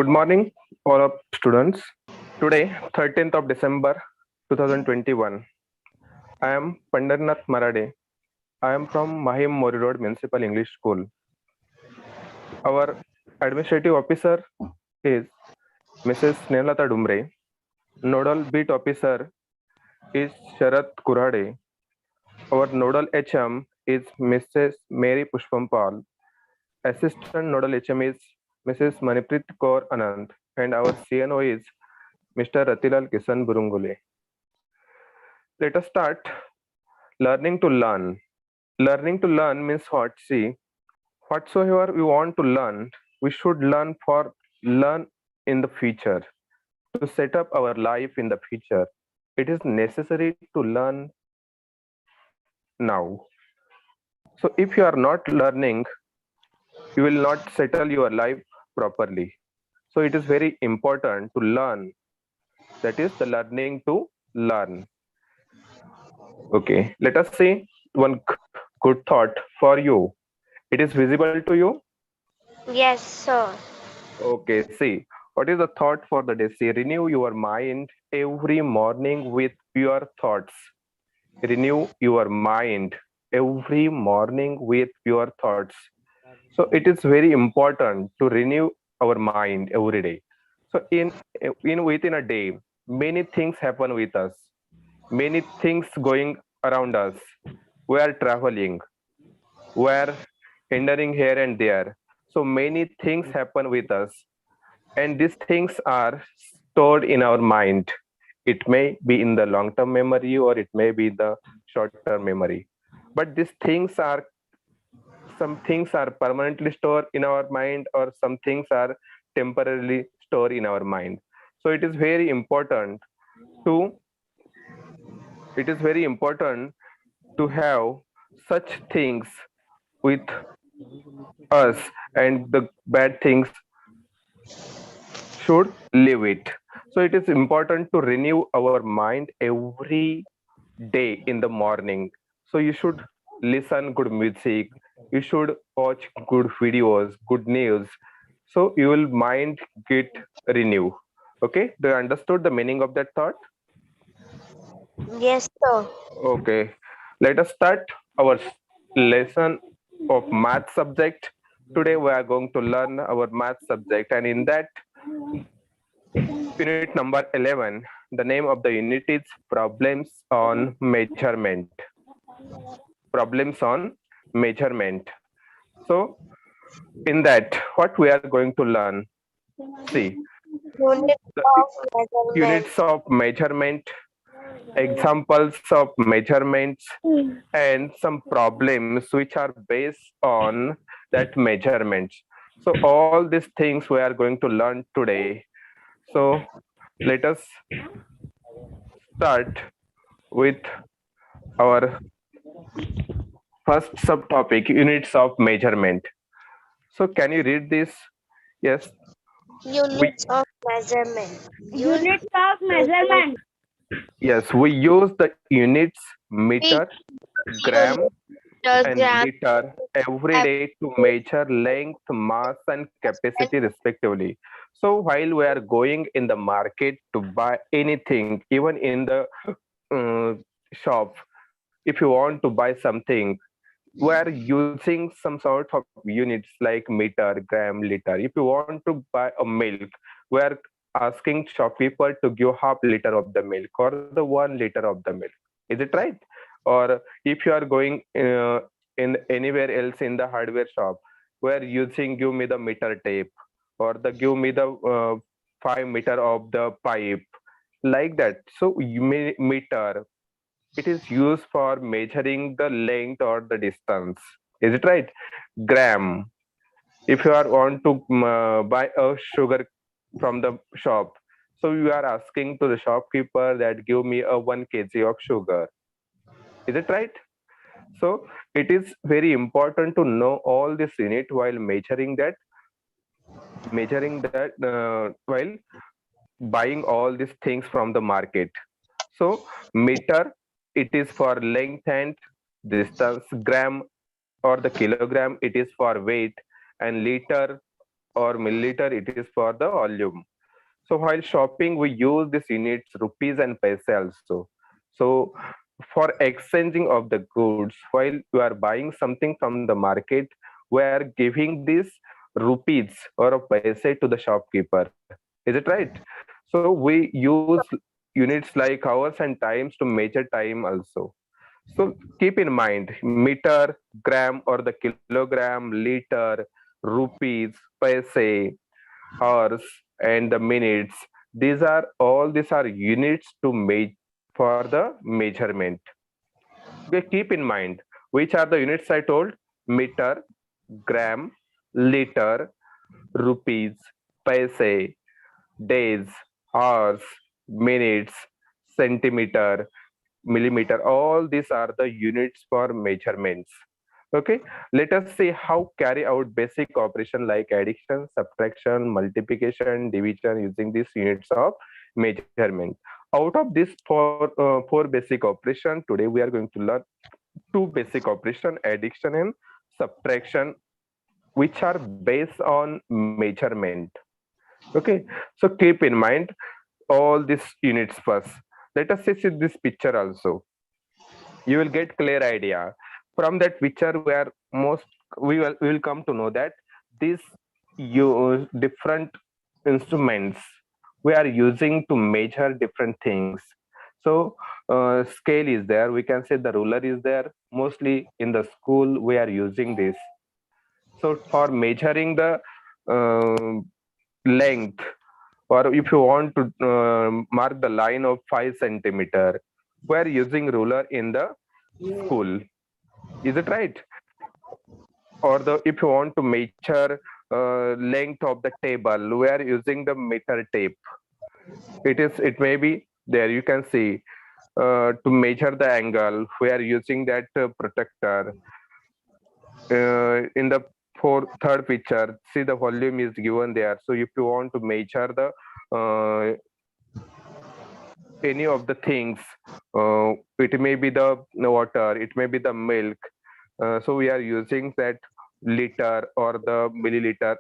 Good morning, all of students. Today, 13th of December 2021, I am Pandarnath Marade. I am from Mahim Mori Road Municipal English School. Our administrative officer is Mrs. Snelata Dumbre. Nodal beat officer is Sharat Kurade. Our nodal HM is Mrs. Mary Pushpampal. Assistant nodal HM is Mrs. Maniprit Kaur Anand. And our CNO is Mr. Ratilal Kisan Burungule. Let us start. Learning to learn. Learning to learn means what? See, whatsoever we want to learn, we should learn in the future. To set up our life in the future, it is necessary to learn now. So if you are not learning, you will not settle your life properly. So it is very important to learn. That is the learning to learn. Okay, let us see one good thought for you. It is visible to you? Yes, sir. Okay, see, what is the thought for the day? See, renew your mind every morning with pure thoughts. Renew your mind every morning with pure thoughts. So it is very important to renew our mind every day. So in within a day, many things happen with us. Many things going around us. We are traveling. We are hindering here and there. So many things happen with us, and these things are stored in our mind. It may be in the long term memory or it may be the short term memory, but these things are, some things are permanently stored in our mind or some things are temporarily stored in our mind. So to it is very important to have such things with us, and the bad things should leave it. So it is important to renew our mind every day in the morning. So you should listen good music, you should watch good videos, good news. So you will mind get renew. Okay, do you understood the meaning of that thought? Yes, sir. Okay, let us start our lesson of math subject. Today we are going to learn our math subject, and in that unit number 11, the name of the unit is problems on measurement. Problems on measurement. So in that, what we are going to learn? See, Unit the of measurement. units of measurement, examples of measurements, and some problems which are based on that measurements. So all these things we are going to learn today. So let us start with our first subtopic, units of measurement. So can you read this? Yes, we Units of measurement. Units of measurement. we use the units meter, gram, and Kilogram liter every day to measure length, mass, and capacity respectively. So while we are going in the market to buy anything, even in the uh, shop, if you want to buy something, we are using some sort of units like meter, gram, liter. If you want to buy a milk, we are asking shopkeeper to give half liter of the milk or the 1 liter of the milk. Is it right? Or if you are going in anywhere else in the hardware shop, we are using give me the meter tape or the give me the 5 meter of the pipe, like that. So meter, it is used for measuring the length or the distance. Is it right? Gram, if you are want to buy a sugar from the shop, so you are asking to the shopkeeper that give me a 1 kg of sugar. Is it right? So it is very important to know all this unit while measuring that while buying all these things from the market. So meter, it is for length and distance. Gram or the kilogram, it is for weight. And liter, or milliliter, it is for the volume. So while shopping, we use these units, rupees and paise also. So for exchanging of the goods, while you are buying something from the market, we are giving this rupees or a paise to the shopkeeper. Is it right? So we use units like hours and times to measure time also. So keep in mind meter, gram or the kilogram, liter, rupees, paise, hours and the minutes. These are units to make for the measurement. Okay, keep in mind which are the units I told: meter, gram, liter, rupees, paise, days, hours, minutes, centimeter, millimeter. All these are the units for measurements. Okay, let us see how carry out basic operation like addition, subtraction, multiplication, division using these units of measurement. Out of these four basic operation, today we are going to learn two basic operation: addition and subtraction, which are based on measurement. Okay, so keep in mind all these units first. Let us see this picture also. You will get clear idea from that picture where most we will come to know that these use different instruments we are using to measure different things. So scale is there, we can say the ruler is there. Mostly in the school we are using this. So for measuring the length, or if you want to mark the line of 5 centimeter, we are using ruler in the school. Is it right? Or the if you want to measure length of the table, we are using the meter tape. It may be there, you can see. To measure the angle, we are using that protector. In the third picture, see the volume is given there. So if you want to measure the any of the things, it may be the water, it may be the milk. So we are using that liter or the milliliter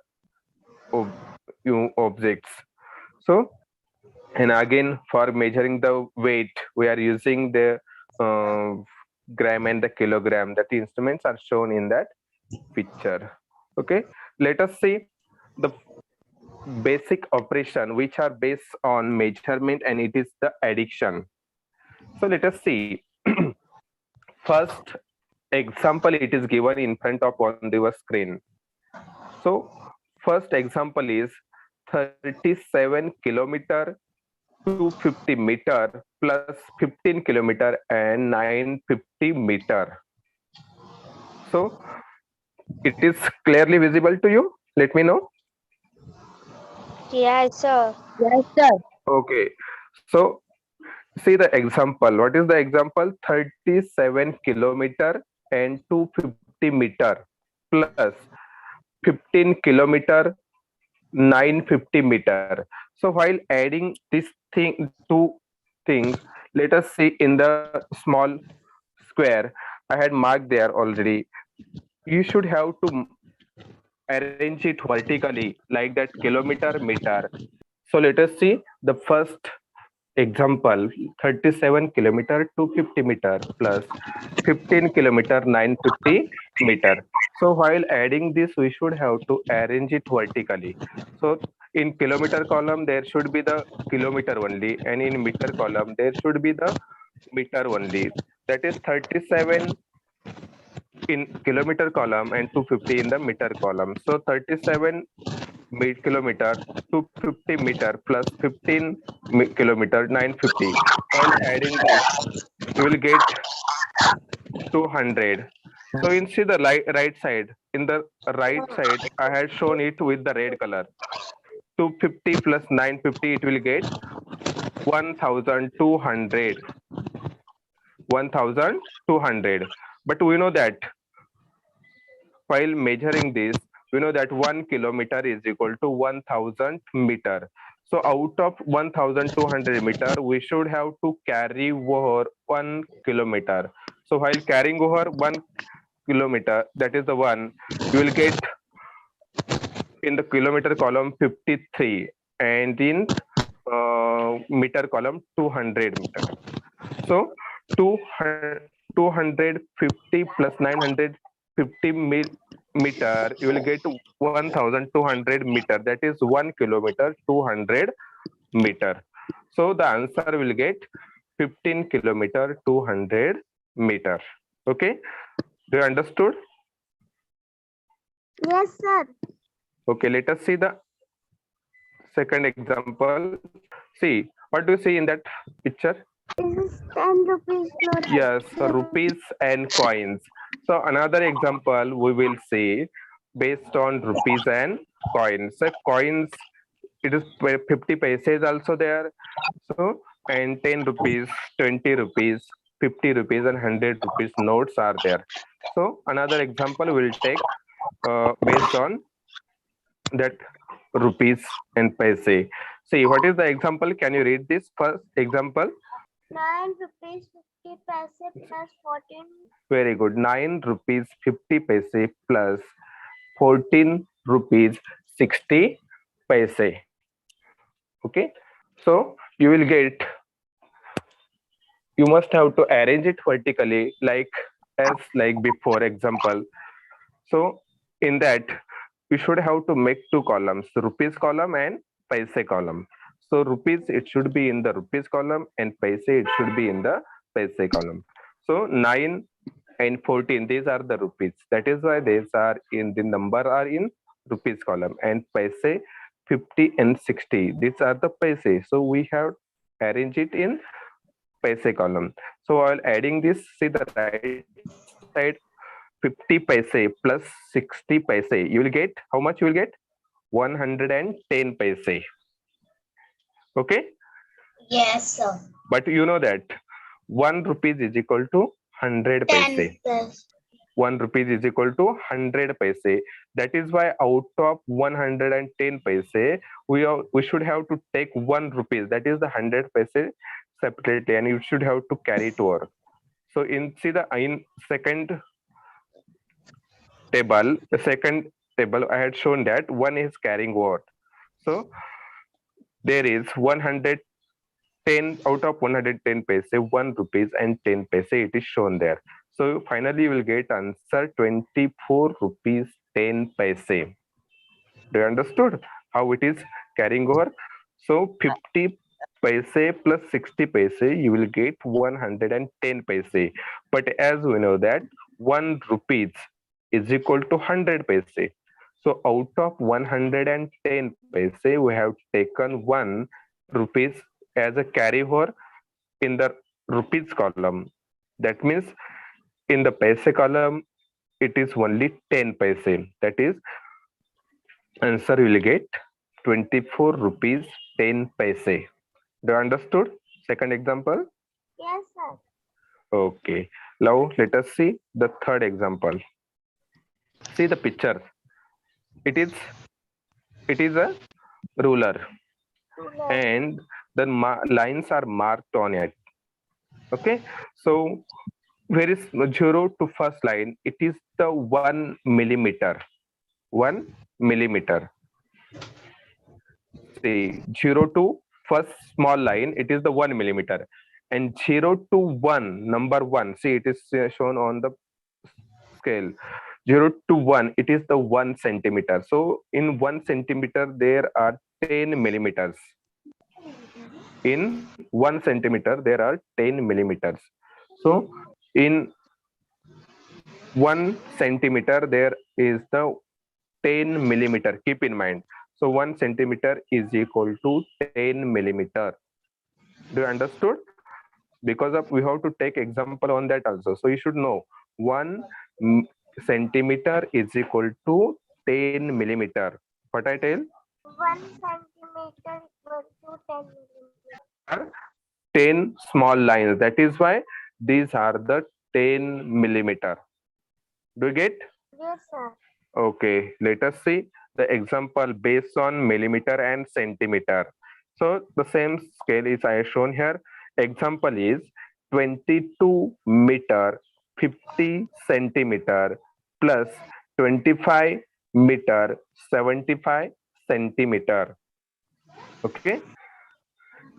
of objects. So, and again for measuring the weight, we are using the gram and the kilogram. That instruments are shown in that picture. Okay, let us see the basic operation which are based on measurement, and it is the addition. So let us see. First example, it is given in front of on the screen. So first example is 37 kilometer 250 meter plus 15 kilometer and 950 meter. So it is clearly visible to you. Let me know. Yes, sir. Yes, sir. Okay. So see the example. What is the example? 37 kilometer and 250 meter plus 15 kilometer 950 meter. So while adding this thing two things, let us see in the small square I had marked there already. You should have to arrange it vertically like that: kilometer, meter. So let us see the first example: 37 kilometer 250 meter plus 15 kilometer 950 meter. So while adding this, we should have to arrange it vertically. So in kilometer column there should be the kilometer only, and in meter column there should be the meter only. That is 37 in kilometer column and 250 in the meter column. So 37 kilometer 250 meter plus 15 kilometer 950. While adding this, you will get 200. So in see the right side, in the right side I had shown it with the red color. 250 plus 950, it will get 1200. 1200. But we know that while measuring this, we know that 1 kilometer is equal to 1000 meter. So out of 1200 meter, we should have to carry over 1 kilometer. So while carrying over 1 kilometer, that is the one, you will get in the kilometer column 53 and in meter column 200 meter. So 250 plus 950 meter, you will get 1200 meter. That is 1 kilometer 200 meter. So the answer will get 15 kilometer 200 meter. Okay, do you understood? Yes, sir. Okay, let us see the second example. See, what do you see in that picture? This is 10 rupees note. Yes, rupees and coins. So another example we will see based on rupees and coins. So coins, it is 50 paise also there. So and 10 rupees, 20 rupees, 50 rupees and 100 rupees notes are there. So another example will take based on that rupees and paise. See, what is the example? Can you read this first example? 9 rupees 50 paise plus 14. Very good. 9 rupees 50 paise plus 14 rupees 60 paise. Okay. So you will get, you must have to arrange it vertically like as like before example. So in that you should have to make two columns, rupees column and paise column. So rupees, it should be in the rupees column and paise, it should be in the paise column. So 9 and 14, these are the rupees. That is why these are in the number are in rupees column, and paise 50 and 60, these are the paise. So we have arranged it in paise column. So while adding this, see the right side, 50 paise plus 60 paise, you will get how much? You will get 110 paise. Okay. Yes, sir. But you know that 1 rupees is equal to 100 paise. 1 rupees is equal to 100 paise. That is why out of 110 paise, we should have to take 1 rupees, that is the 100 paise separately, and you should have to carry it over. So in second table, I had shown that one is carrying over. So there is 110 out of 110 paise, 1 rupees and 10 paise, it is shown there. So finally you will get answer 24 rupees 10 paise. Do you understood how it is carrying over? So 50 paise plus 60 paise, you will get 110 paise. But as we know that 1 rupees is equal to 100 paise. So out of 110 paise, we have taken 1 rupees as a carryover in the rupees column. That means in the paise column, it is only 10 paise. That is, answer you will get 24 rupees 10 paise. Do you understood? Second example? Yes, sir. Okay. Now let us see the third example. See the picture. It is a ruler, and the lines are marked on it. Okay. So where is 0 to first line? It is the 1 millimeter. 1 millimeter. See, 0 to first small line, it is the 1 millimeter, and 0 to 1, number 1, see, it is shown on the scale. 0 to 1, it is the 1 centimeter. So in 1 centimeter there are 10 millimeters. In 1 centimeter there are 10 millimeters. So in 1 centimeter there is the 10 millimeter. Keep in mind. So 1 centimeter is equal to 10 millimeter. Do you understood? Because of we have to take example on that also. So you should know 1 centimeter is equal to 10 millimeter. What I tell? 1 centimeter equal to 10 millimeter. 10 small lines. That is why these are the 10 millimeter. Do you get? Yes, sir. Okay, let us see the example based on millimeter and centimeter. So the same scale is I have shown here. Example is 22 meter 50 centimeter plus 25 meter 75 centimeter. Okay,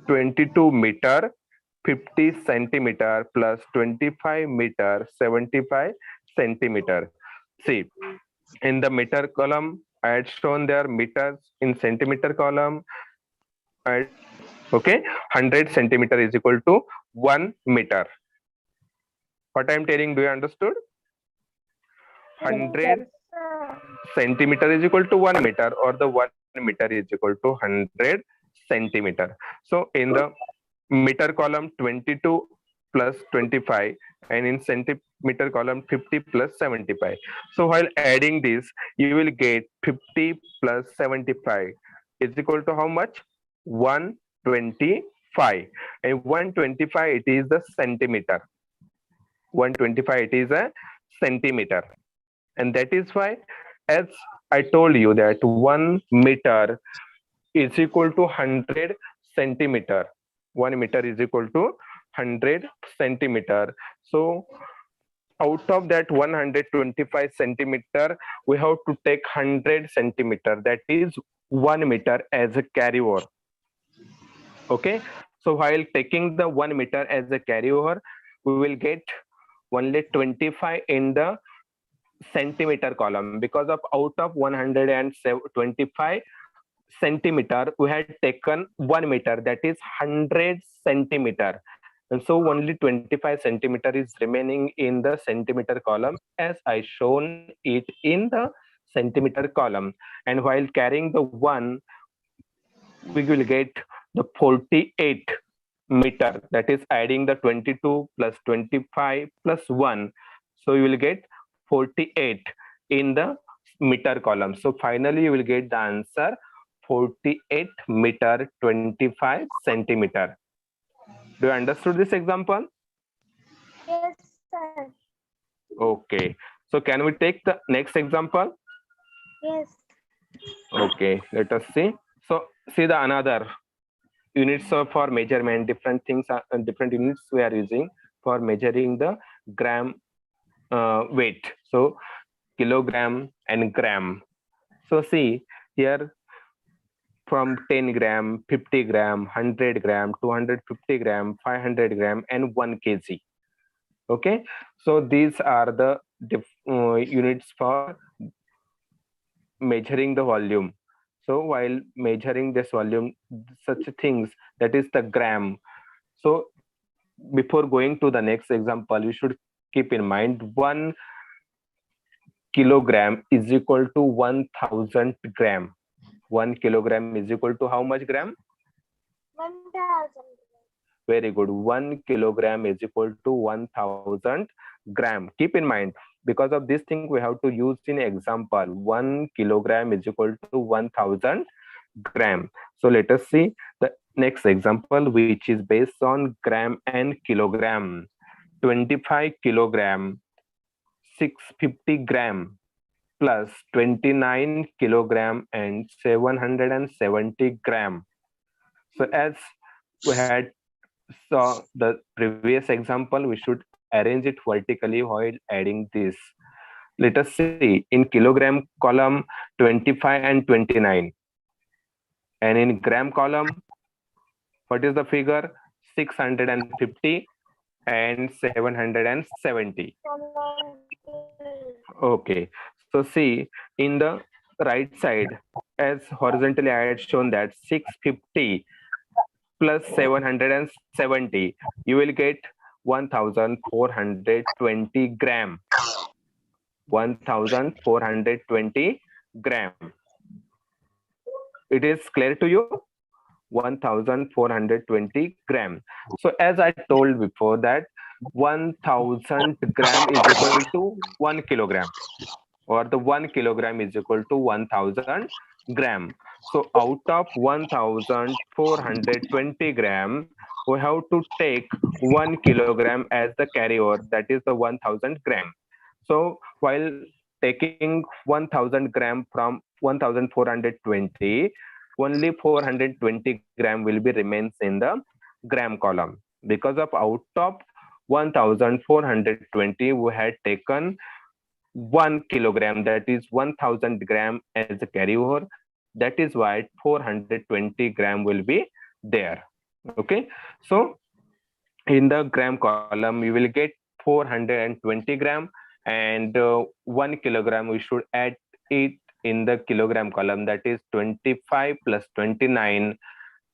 22 meter 50 centimeter plus 25 meter 75 centimeter. See, in the meter column, I had shown there meters. In centimeter column, okay, 100 centimeter is equal to 1 meter. What I am telling, do you understood? 100 centimeter is equal to 1 meter, or the 1 meter is equal to 100 centimeter. So in the meter column, 22 plus 25, and in centimeter column, 50 plus 75. So while adding this, you will get 50 plus 75 is equal to how much? 125. And 125, it is the centimeter. 125, it is a centimeter. And that is why, as I told you, that 1 meter is equal to 100 centimeter. 1 meter is equal to 100 centimeter. So out of that 125 centimeter, we have to take 100 centimeter, that is 1 meter, as a carryover. Okay, so while taking the 1 meter as a carryover, we will get only 25 in the centimeter column, because of out of 125 centimeter, we had taken 1 meter, that is 100 centimeter. And so only 25 centimeter is remaining in the centimeter column, as I shown it in the centimeter column. And while carrying the 1, we will get the 48 meter, that is adding the 22 plus 25 plus 1. So you will get 48 in the meter column. So finally you will get the answer 48 meter 25 centimeter. Do you understood this example? Yes, sir. Okay, so can we take the next example? Yes. Okay, let us see. So see the another units of for measurement, different things are different units we are using for measuring the gram weight. So kilogram and gram. So see here, from 10 gram, 50 gram, 100 gram, 250 gram, 500 gram, and 1 kg. Okay, so these are the units for measuring the volume. So while measuring this volume, such things, that is the gram. So before going to the next example, you should keep in mind 1 kilogram is equal to 1000 gram. 1 kilogram is equal to how much gram? 1000. Very good. 1 kilogram is equal to 1000 gram. Keep in mind, because of this thing, we have to use in example. 1 kilogram is equal to 1000 gram. So let us see the next example, which is based on gram and kilogram. 25 kilogram, 650 gram plus 29 kilogram and 770 gram. So as we had saw the previous example, we should arrange it vertically while adding this. Let us see in kilogram column 25 and 29, and in gram column, what is the figure? 650 and 770. Okay, so see in the right side, as horizontally I had shown that 650 plus 770, you will get 1420 gram. 1420 gram. It is clear to you? 1420 gram. So as I told before that 1000 gram is equal to 1 kilogram, or the 1 kilogram is equal to 1000 gram. So out of 1420 gram, we have to take 1 kilogram as the carryover, that is the 1000 gram. So while taking 1000 gram from 1420, only 420 gram will be remains in the gram column, because of out of 1420 we had taken 1 kilogram, that is 1000 gram as a carryover. That is why 420 gram will be there. Okay, so in the gram column you will get 420 gram, and 1 kilogram we should add it in the kilogram column, that is 25 plus 29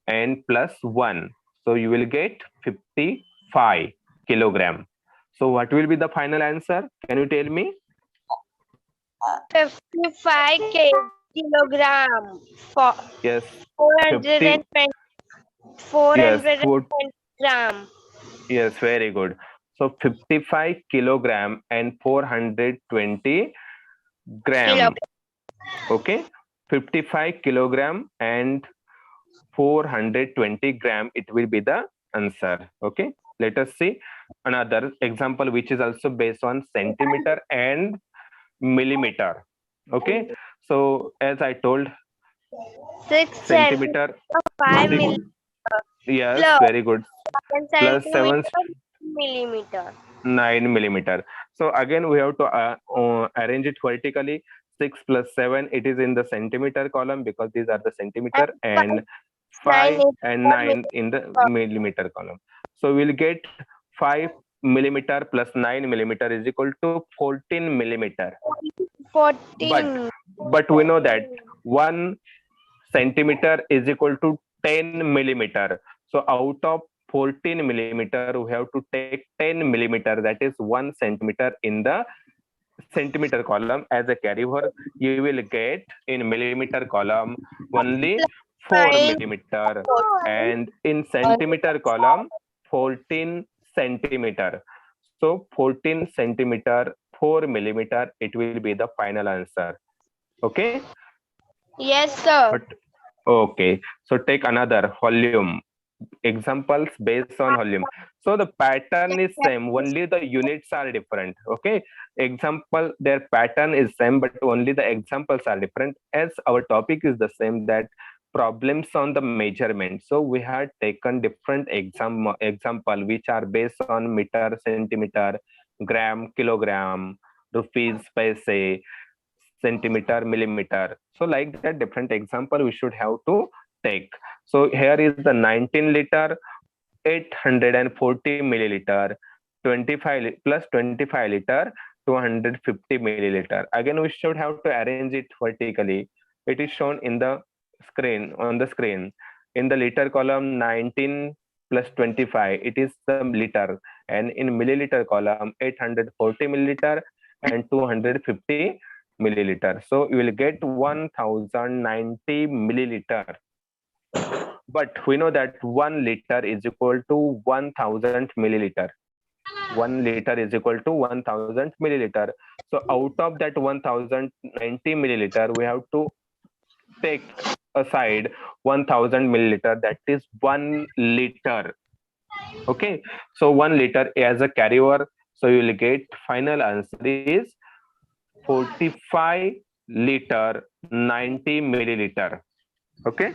and plus 1, so you will get 55 kilogram. So what will be the final answer? Can you tell me? 55 kilogram. For Yes, 420 50. Yes, 420 gram. yes, very good. So 55 kilogram and 420 gram. Okay, 55 kilogram and 420 gram, it will be the answer. Okay, let us see another example which is also based on centimeter and millimeter. Okay, so as I told, 6 centimeter, 5 six, yes, plus very good, plus 7, centimeter millimeter. 9 millimeter. So again we have to arrange it vertically. 6 plus 7, it is in the centimeter column because these are the centimeter, and 5 and 9 in the millimeter column. So we'll get 5 millimeter plus 9 millimeter is equal to 14 millimeter. 14. But we know that 1 centimeter is equal to 10 millimeter. So out of 14 millimeter, we have to take 10 millimeter, that is 1 centimeter in the centimeter column as a carryover. You will get in millimeter column only 4 millimeter, and in centimeter column 14 centimeter. So 14 centimeter, 4 millimeter, it will be the final answer. Okay. Yes, sir. But okay, so take another volume examples based on volume. So the pattern is same, only the units are different. Okay, example, their pattern is same, but only the examples are different. As our topic is the same, that problems on the measurement, so we had taken different example which are based on meter, centimeter, gram, kilogram, rupees, paise, centimeter, millimeter. So like that different example we should have to take. So here is the 19 liter, 840 milliliter, 25 plus 25 liter, 250 milliliter. Again we should have to arrange it vertically. It is shown in the screen, on the screen. In the liter column, 19 plus 25, it is the liter, and in milliliter column 840 milliliter and 250 milliliter. So you will get 1090 milliliter. But we know that 1 liter is equal to 1000 milliliter. 1 liter is equal to 1000 milliliter. So out of that 1090 milliliter, we have to take aside 1000 milliliter, that is 1 liter. Okay, so 1 liter as a carryover. So you will get final answer is 45 liter 90 milliliter. Okay,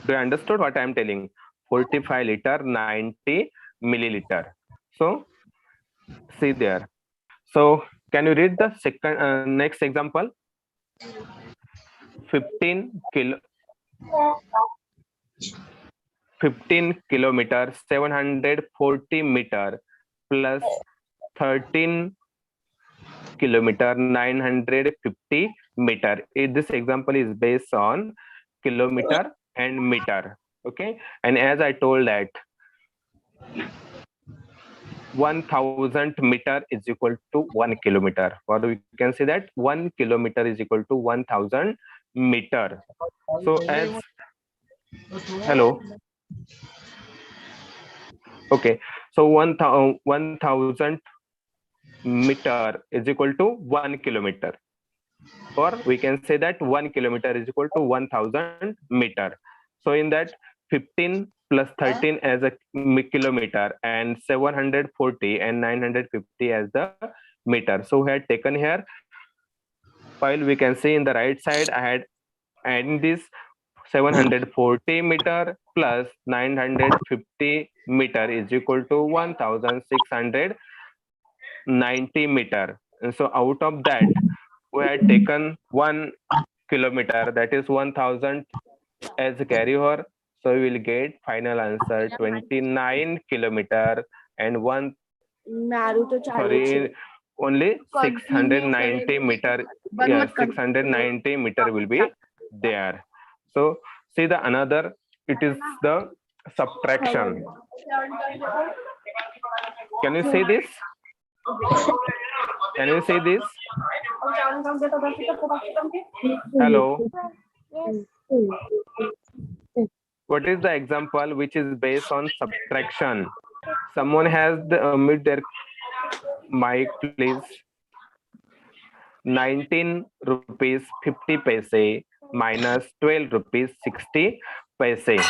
do you understood what I am telling? 45 liter 90 milliliter. So see there. So can you read the second next example? 15 kilometer 740 meter plus 13 kilometer 950 meter. This example is based on kilometer and meter. Okay, and as I told that 1000 meter is equal to 1 kilometer, or we can say that 1 kilometer is equal to 1000 meter. So as hello, okay, so 1000 meter is equal to 1 kilometer, or we can say that 1 kilometer is equal to 1000 meter. So in that 15 plus 13 as a kilometer, and 740 and 950 as the meter. So we had taken here, while we can see in the right side, I had adding this 740 meter plus 950 meter is equal to 1690 meter. And so out of that, we had taken 1 kilometer, that is 1000 as a carryover. So we will get final answer 29 kilometer and one, sorry, only 690 meter. Yeah, 690 meter will be there. So see the another, it is the subtraction. Can you see this? Can you see this? Hello. Yes. What is the example which is based on subtraction? Someone has the mute their mic, please. 19 rupees 50 paise minus 12 rupees 60 paise.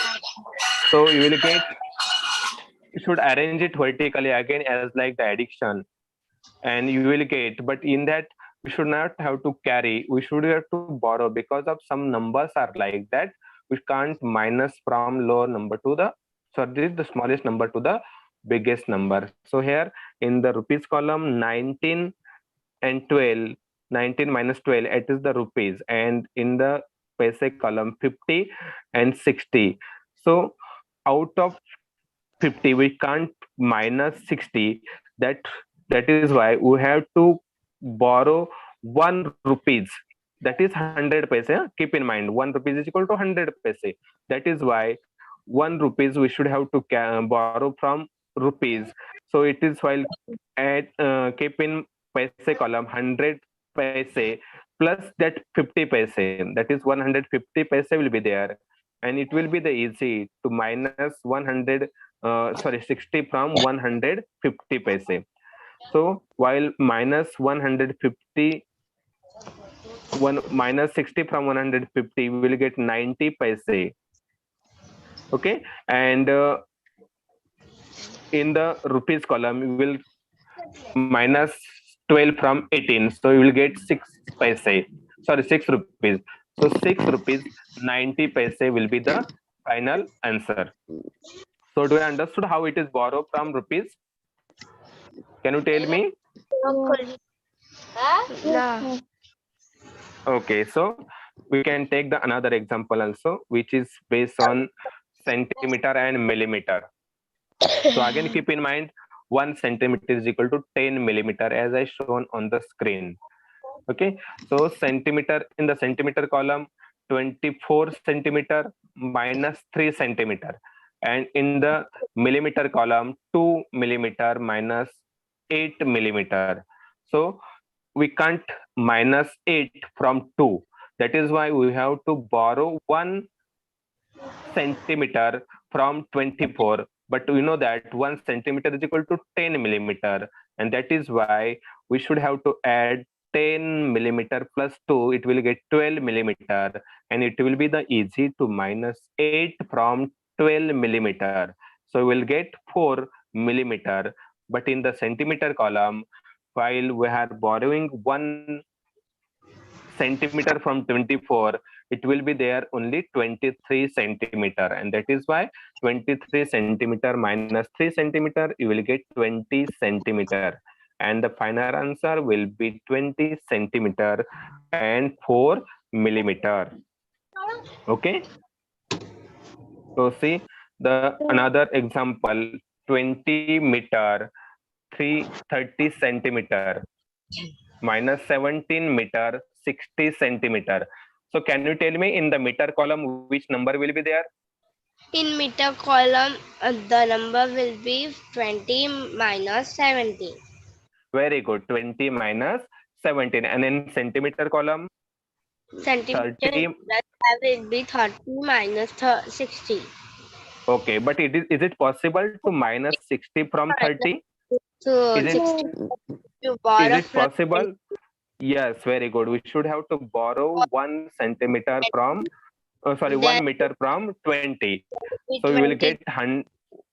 So you will get, you should arrange it vertically again as like the addition, and you will get, but in that we should not have to carry, we should have to borrow, because of some numbers are like that, we can't minus from lower number to the, sorry, the smallest number to the biggest number. So here in the rupees column, 19 and 12, 19 minus 12, it is the rupees, and in the paise column 50 and 60. So out of 50 we can't minus 60, that is why we have to borrow 1 rupees, that is 100 paise. Keep in mind 1 rupees is equal to 100 paise. That is why 1 rupees we should have to borrow from rupees. So it is, while at keep in paise column 100 paise plus that 50 paise, that is 150 paise will be there, and it will be the easy to minus 100 sorry 60 from 150 paise. So while minus 150, minus 60 from 150, we will get 90 paise. Okay, and in the rupees column we will minus 12 from 18, so you will get 6 paise, sorry 6 rupees. So 6 rupees 90 paise will be the final answer. So do you understood how it is borrowed from rupees? Can you tell me? No. Okay, so we can take the another example also, which is based on centimeter and millimeter. So again, keep in mind 1 centimeter is equal to 10 millimeter as I shown on the screen. Okay, so centimeter, in the centimeter column 24 centimeter minus 3 centimeter, and in the millimeter column 2 millimeter minus 8 millimeter. So we can't minus 8 from 2, that is why we have to borrow 1 centimeter from 24, but we know that 1 centimeter is equal to 10 millimeter, and that is why we should have to add 10 millimeter plus 2, it will get 12 millimeter, and it will be the easy to minus 8 from 12 millimeter, so we will get 4 millimeter. But in the centimeter column, while we are borrowing 1 centimeter from 24, it will be there only 23 centimeter, and that is why 23 centimeter minus 3 centimeter, you will get 20 centimeter, and the final answer will be 20 centimeter and 4 millimeter. Okay, so see the another example, 20 meter 330 centimeter minus 17 meter 60 centimeter. So can you tell me in the meter column which number will be there? In meter column, the number will be 20 minus 17. Very good, 20 minus 17. And in centimeter column, Centimeter 30. that will be 30 minus 60. Okay, but is it possible to minus 60 from 30? So Is it 60 you is borrow it from possible? Yes, very good. We should have to borrow 1 centimeter from sorry, then 1 meter from 20. be So we will 20. get 100.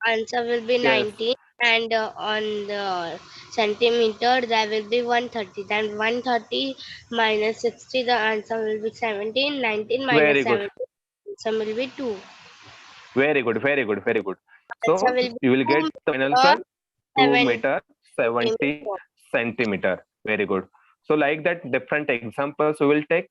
Answer will be Yes, 19, and on the centimeter there will be 130. Then 130 minus 60, the answer will be 17. 19 minus very good. 17, answer will be 2. Very good, very good, very good. Answer So will be you will 2 get the final meter answer 2 meter 70 centimeter. centimeter. Very good. So like that, different examples we will take.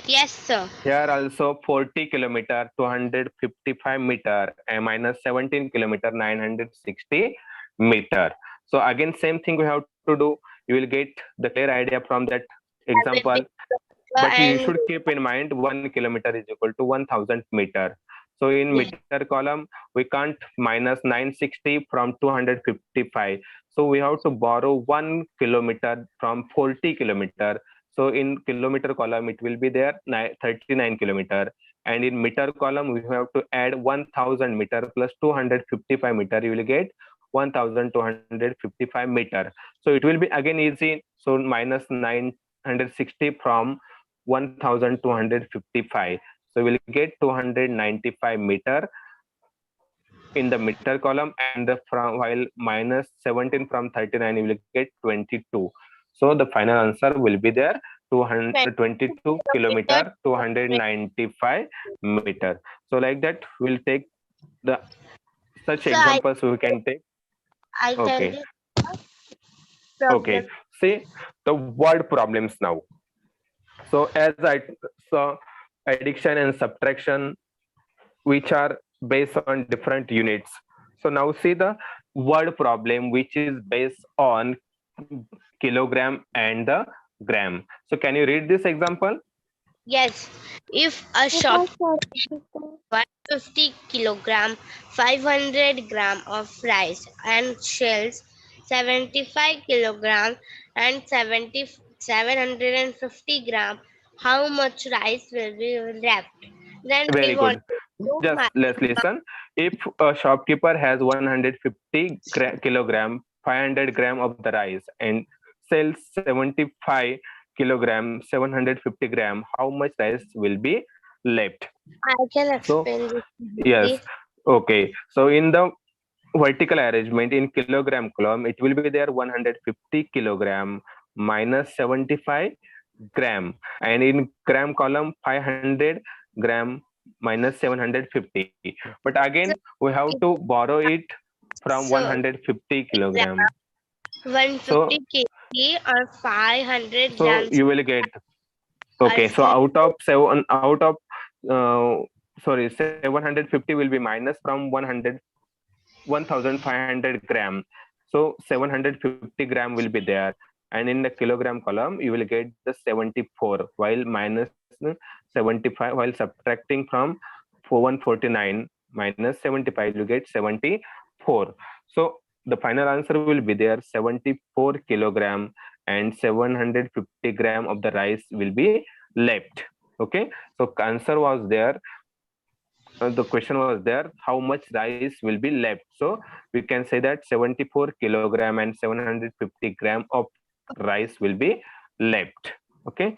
Yes, sir. Here also 40 kilometer, 255 meter, and minus 17 kilometer, 960 meter. So again, same thing we have to do. You will get the clear idea from that That will example. be But you and should keep in mind 1 kilometer is equal to 1000 meter. So in yes, meter column, we can't minus 960 from 255. So we have to borrow 1 kilometer from 40 kilometer. So in kilometer column, it will be there 39 kilometer. And in meter column, we have to add 1000 meter plus 255 meter. You will get 1255 meter. So it will be again easy. So minus 960 from 1255. So we'll get 295 meter in the meter column, and the from while minus 17 from 39 you will get 22. So the final answer will be there 222 kilometer. kilometer 295 meter. So like that we'll take the such So examples we can take. I tell Okay. you Okay, problem. see the word problems now. So as I saw, addition and subtraction, which are based on different units. So now see the word problem, which is based on kilogram and the gram. So can you read this example? Yes, if a shop 150 kilogram, 500 gram of rice and shells 75 kilogram and 750 gram, how much rice will be left? Then we Very want good. to Just let's listen. If a shopkeeper has 150 kilogram, 500 gram of the rice and sells 75 kilogram, 750 gram, how much rice will be left? I can So explain this. yes, okay. So in the vertical arrangement in kilogram column, it will be there 150 kilogram minus 75 gram, and in gram column 500 gram minus 750. But again, we have to borrow it from So 150 kilogram. 150 So kg or 500 so grams you will get, are okay. So out of seven, out of sorry, 750 will be minus from 1500 gram. So 750 gram will be there. And in the kilogram column, you will get the 74 while minus 75, while subtracting from 149 minus 75, you get 74. So the final answer will be there 74 kilogram and 750 gram of the rice will be left. Okay, so answer was there. The question was there, how much rice will be left? So we can say that 74 kilogram and 750 gram of rice will be left. Okay,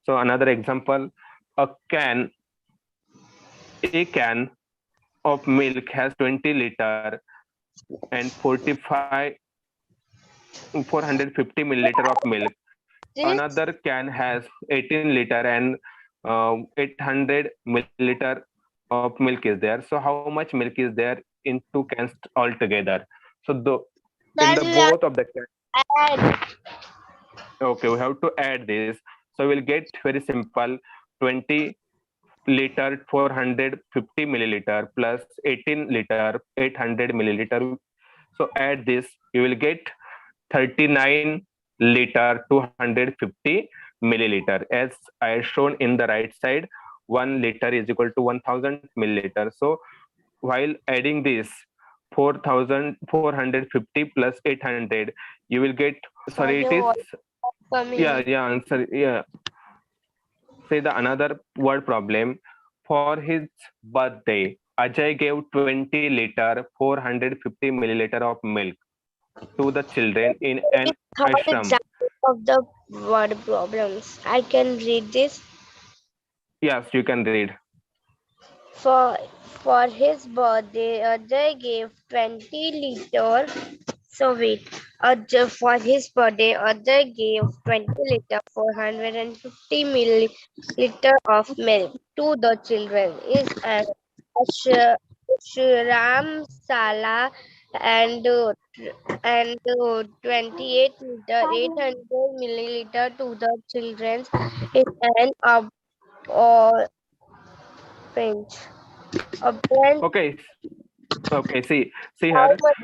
so another example, a can of milk has 20 liter and 450 milliliter of milk. Another can has 18 liter and 800 milliliter of milk is there. So how much milk is there in two cans altogether? So in the then both of the cans, add okay, we have to add this. So we'll get very simple 20 liter 450 milliliter plus 18 liter 800 milliliter. So add this, you will get 39 liter 250 milliliter. As I shown in the right side, 1 liter is equal to 1000 milliliter. So while adding this 4450 plus 800, you will get, for sorry, it your is, voice coming. yeah, answer, yeah. Say the another word problem. For his birthday, Ajay gave 20 liter 450 milliliter of milk to the children in an Third ashram. example of the word problems. I can read this. Yes, you can read. For for his birthday, Ajay gave 20 liter. So wait, for his birthday, Ajay gave 20 liter 450 milliliter of milk to the children. Is an ashram sala and 28 liter 800 milliliter to the children is an orange. Orange, Okay. Okay. See how here. much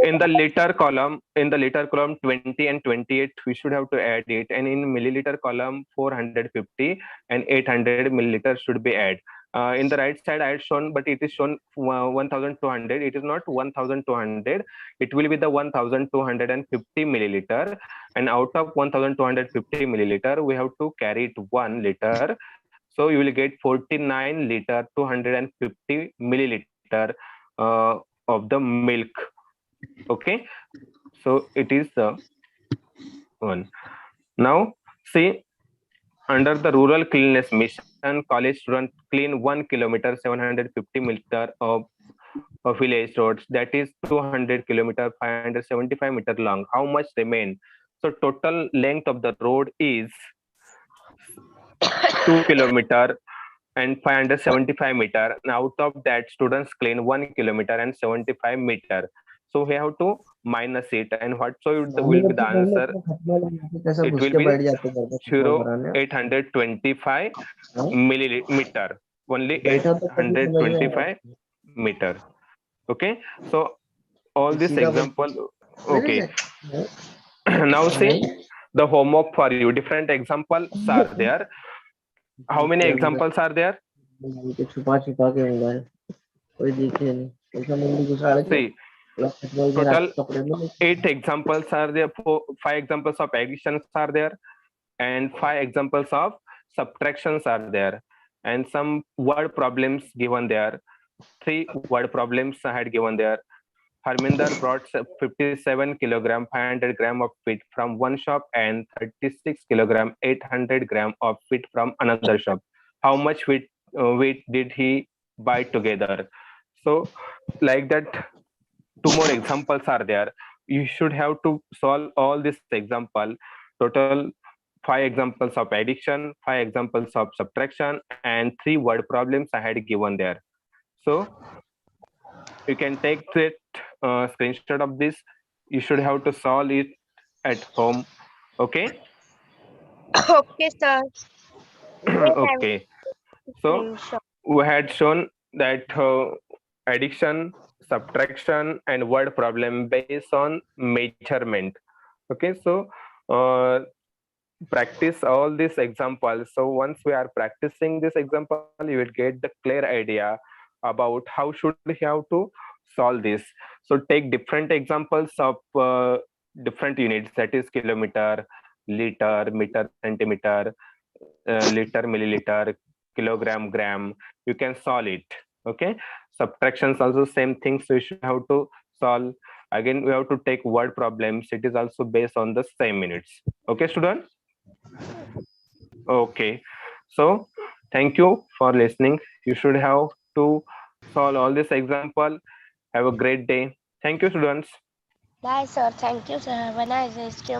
In the liter column 20 and 28, we should have to add it, and in milliliter column 450 and 800 milliliter should be add. In the right side I had shown, but it is shown 1200. It is not 1200, it will be the 1250 milliliter, and out of 1250 milliliter we have to carry it 1 liter. So you will get 49 liter 250 milliliter of the milk. Okay, so it is the one. Now see, under the rural cleanliness mission, college students clean 1 kilometer 750 meter of village roads, that is 200 kilometer 575 meter long. How much remain? So total length of the road is 2 kilometer and 575 meter, and out of that students clean 1 kilometer and 75 meter. So we have to minus it, and what so it will be the answer? कैसे It घुस will के be बैठ जाते घर पे football कराने 825 हाँ? millimeter, only बैठा तो कभी समझ में आया 825 meter. Okay, so all this सीधा example. नहीं, Okay. नहीं, Now see नहीं, the homework for you. Different examples are there. How many नहीं, examples are there? नहीं, तो छुपा छुपा के मोबाइल कोई देखे नहीं ऐसा मुंडी घुसा रखे See, फुटबॉल के total रात कपड़े में 8 examples are there. 5 examples of additions are there, and 5 examples of subtractions are there, and some word problems given there. 3 word problems I had given there. Harminder brought 57 kilogram 500 gram of wheat from one shop and 36 kilogram 800 gram of wheat from another shop. How much wheat did he buy together? So like that, 2 more examples are there. You should have to solve all this example. Total 5 examples of addition, 5 examples of subtraction, and 3 word problems I had given there. So you can take that screenshot of this. You should have to solve it at home. Okay. okay, sir. Okay. So Screenshot. we had shown that addition, subtraction, and word problem based on measurement. Okay, so practice all these examples. So once we are practicing this example, you will get the clear idea about how should we have to solve this. So take different examples of different units, that is kilometer, liter, meter, centimeter, liter, milliliter, kilogram, gram. You can solve it. Okay, subtractions also same thing, so you should have to solve. Again, we have to take word problems. It is also based on the same minutes. Okay, students. Okay, so thank you for listening. You should have to solve all this example. Have a great day. Thank you, students. Bye, sir. Thank you, sir. Have a nice day. Stay